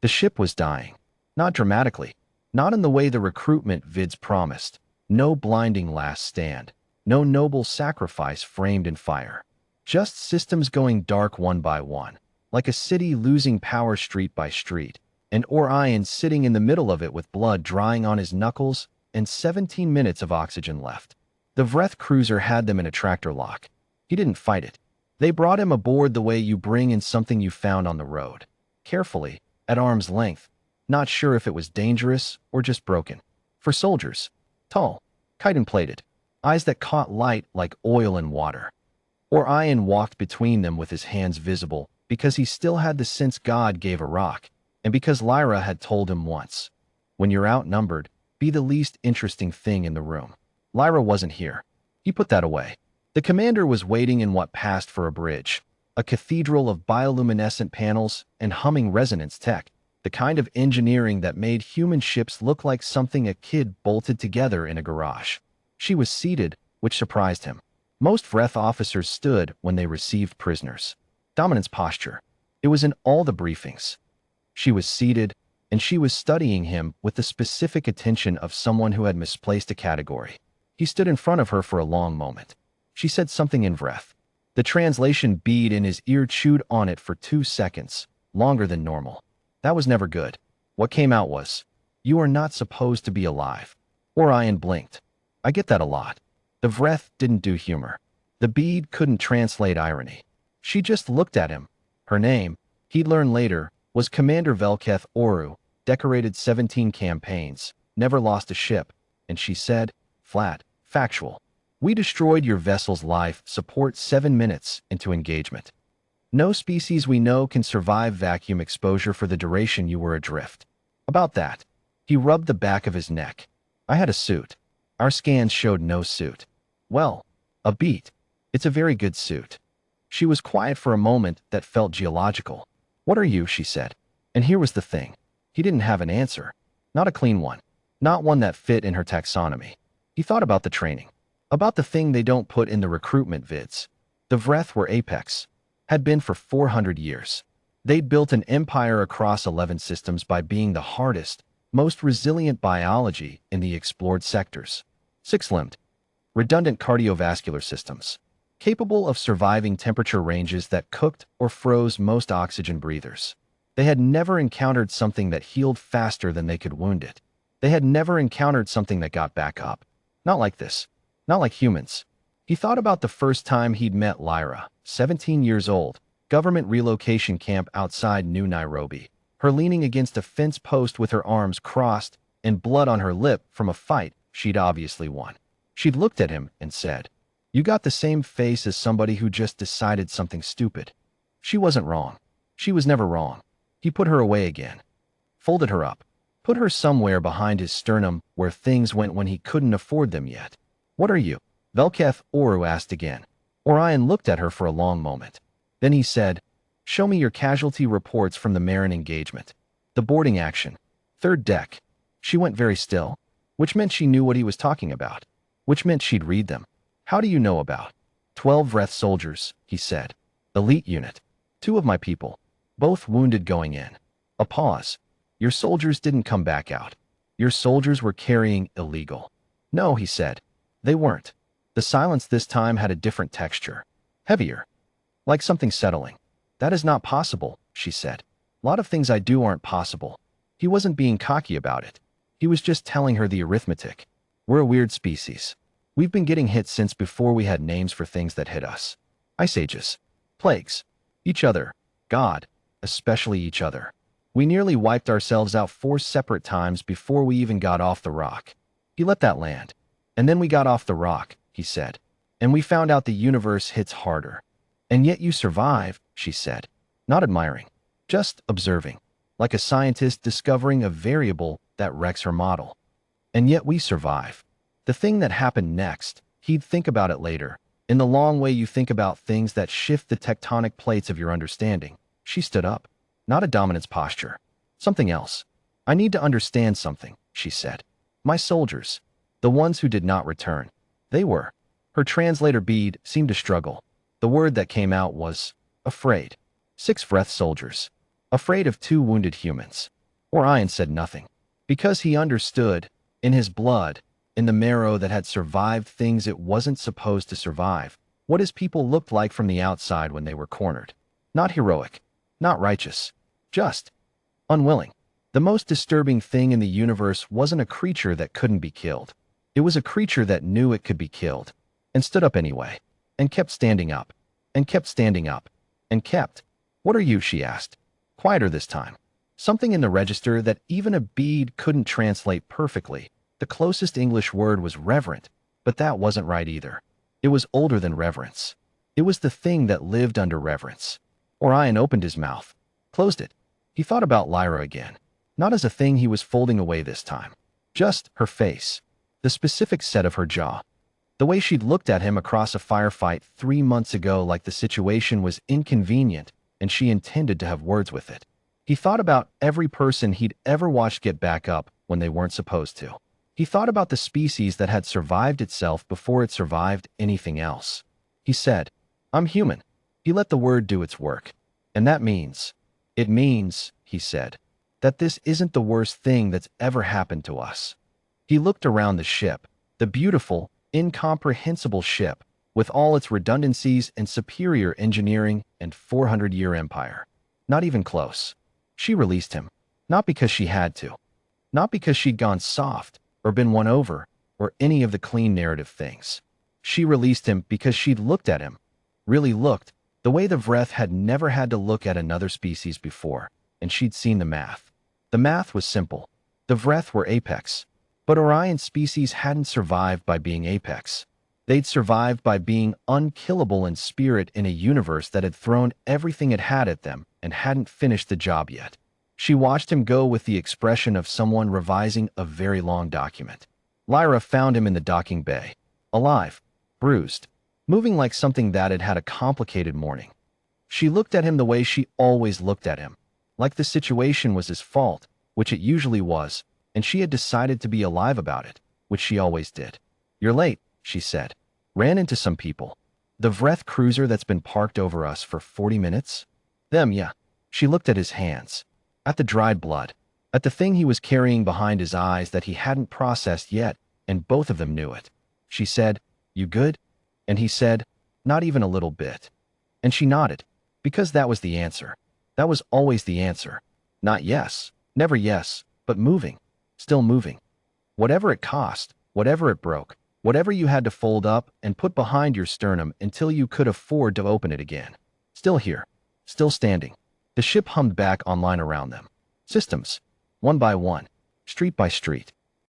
The ship was dying. Not dramatically. Not in the way the recruitment vids promised. No blinding last stand. No noble sacrifice framed in fire. Just systems going dark one by one, like a city losing power street by street, and Orion sitting in the middle of it with blood drying on his knuckles and 17 minutes of oxygen left. The Vreth cruiser had them in a tractor lock. He didn't fight it. They brought him aboard the way you bring in something you found on the road. Carefully, at arm's length, not sure if it was dangerous or just broken. For soldiers. Tall, chitin-plated, eyes that caught light like oil and water. Orion walked between them with his hands visible because he still had the sense God gave a rock, and because Lyra had told him once, when you're outnumbered, be the least interesting thing in the room. Lyra wasn't here. He put that away. The commander was waiting in what passed for a bridge, a cathedral of bioluminescent panels and humming resonance tech, the kind of engineering that made human ships look like something a kid bolted together in a garage. She was seated, which surprised him. Most Vreth officers stood when they received prisoners. Dominance posture. It was in all the briefings. She was seated, and she was studying him with the specific attention of someone who had misplaced a category. He stood in front of her for a long moment. She said something in Vreth. The translation bead in his ear chewed on it for 2 seconds, longer than normal. That was never good. What came out was, "You are not supposed to be alive." Orion blinked. I get that a lot. The Vreth didn't do humor. The bead couldn't translate irony. She just looked at him. Her name, he'd learn later, was Commander Velketh Oru, decorated 17 campaigns, never lost a ship, and she said, flat, factual. We destroyed your vessel's life support 7 minutes into engagement. No species we know can survive vacuum exposure for the duration you were adrift. About that, he rubbed the back of his neck. I had a suit. Our scans showed no suit. Well, a beat. It's a very good suit. She was quiet for a moment that felt geological. What are you? She said. And here was the thing. He didn't have an answer. Not a clean one. Not one that fit in her taxonomy. He thought about the training. About the thing they don't put in the recruitment vids. The Vreth were apex. Had been for 400 years. They'd built an empire across 11 systems by being the hardest, most resilient biology in the explored sectors. 6-limbed. Redundant cardiovascular systems. Capable of surviving temperature ranges that cooked or froze most oxygen breathers. They had never encountered something that healed faster than they could wound it. They had never encountered something that got back up. Not like this. Not like humans. He thought about the first time he'd met Lyra, 17 years old, government relocation camp outside New Nairobi. Her leaning against a fence post with her arms crossed and blood on her lip from a fight she'd obviously won. She'd looked at him and said, "You got the same face as somebody who just decided something stupid." She wasn't wrong. She was never wrong. He put her away again. Folded her up. Put her somewhere behind his sternum where things went when he couldn't afford them yet. What are you? Velketh Oru asked again. Orion looked at her for a long moment. Then he said, "Show me your casualty reports from the Marin engagement. The boarding action. 3rd deck." She went very still, which meant she knew what he was talking about, which meant she'd read them. "How do you know about?" 12 Vreth soldiers, he said. "Elite unit. 2 of my people. Both wounded going in." A pause. "Your soldiers didn't come back out. Your soldiers were carrying illegal." "No," he said. "They weren't." The silence this time had a different texture. Heavier. Like something settling. "That is not possible," she said. "A lot of things I do aren't possible." He wasn't being cocky about it. He was just telling her the arithmetic. "We're a weird species. We've been getting hit since before we had names for things that hit us. Ice ages. Plagues. Each other. God. Especially each other. We nearly wiped ourselves out 4 separate times before we even got off the rock." He let that land. "And then we got off the rock," he said. "And we found out the universe hits harder. And yet you survive," she said. Not admiring. Just observing. Like a scientist discovering a variable that wrecks her model. "And yet we survive." The thing that happened next, he'd think about it later, in the long way you think about things that shift the tectonic plates of your understanding. She stood up. Not a dominance posture. Something else. "I need to understand something," she said. "My soldiers. The ones who did not return. They were." Her translator bead seemed to struggle. The word that came out was, afraid. 6 Vreth soldiers. afraid of two wounded humans. Orion said nothing, because he understood, in his blood, in the marrow that had survived things it wasn't supposed to survive, what his people looked like from the outside when they were cornered. Not heroic, not righteous, just unwilling. The most disturbing thing in the universe wasn't a creature that couldn't be killed. It was a creature that knew it could be killed, and stood up anyway, and kept standing up, and kept standing up, and kept. "What are you?" she asked, quieter this time. Something in the register that even a bead couldn't translate perfectly. The closest English word was reverent, but that wasn't right either. It was older than reverence. It was the thing that lived under reverence. Orion opened his mouth, closed it. He thought about Lyra again, not as a thing he was folding away this time. Just her face, the specific set of her jaw, the way she'd looked at him across a firefight 3 months ago, like the situation was inconvenient and she intended to have words with it. He thought about every person he'd ever watched get back up when they weren't supposed to. He thought about the species that had survived itself before it survived anything else. He said, "I'm human." He let the word do its work. "And that means, it means," he said, "that this isn't the worst thing that's ever happened to us." He looked around the ship, the beautiful, incomprehensible ship, with all its redundancies and superior engineering and 400-year empire. Not even close. She released him, not because she had to, not because she'd gone soft, or been won over, or any of the clean narrative things. She released him because she'd looked at him, really looked, the way the Vreth had never had to look at another species before, and she'd seen the math. The math was simple. The Vreth were apex, but Orion's species hadn't survived by being apex. They'd survived by being unkillable in spirit in a universe that had thrown everything it had at them and hadn't finished the job yet. She watched him go with the expression of someone revising a very long document. Lyra found him in the docking bay, alive, bruised, moving like something that had had a complicated morning. She looked at him the way she always looked at him, like the situation was his fault, which it usually was, and she had decided to be alive about it, which she always did. "You're late," she said. "Ran into some people. The Vreth cruiser that's been parked over us for 40 minutes? Them, yeah." She looked at his hands, at the dried blood, at the thing he was carrying behind his eyes that he hadn't processed yet, and both of them knew it. She said, "You good?" And he said, "Not even a little bit." And she nodded, because that was the answer. That was always the answer. Not yes, never yes, but moving, still moving. Whatever it cost, whatever it broke, whatever you had to fold up and put behind your sternum until you could afford to open it again. Still here, still standing. The ship hummed back online around them. Systems, one by one, street by street.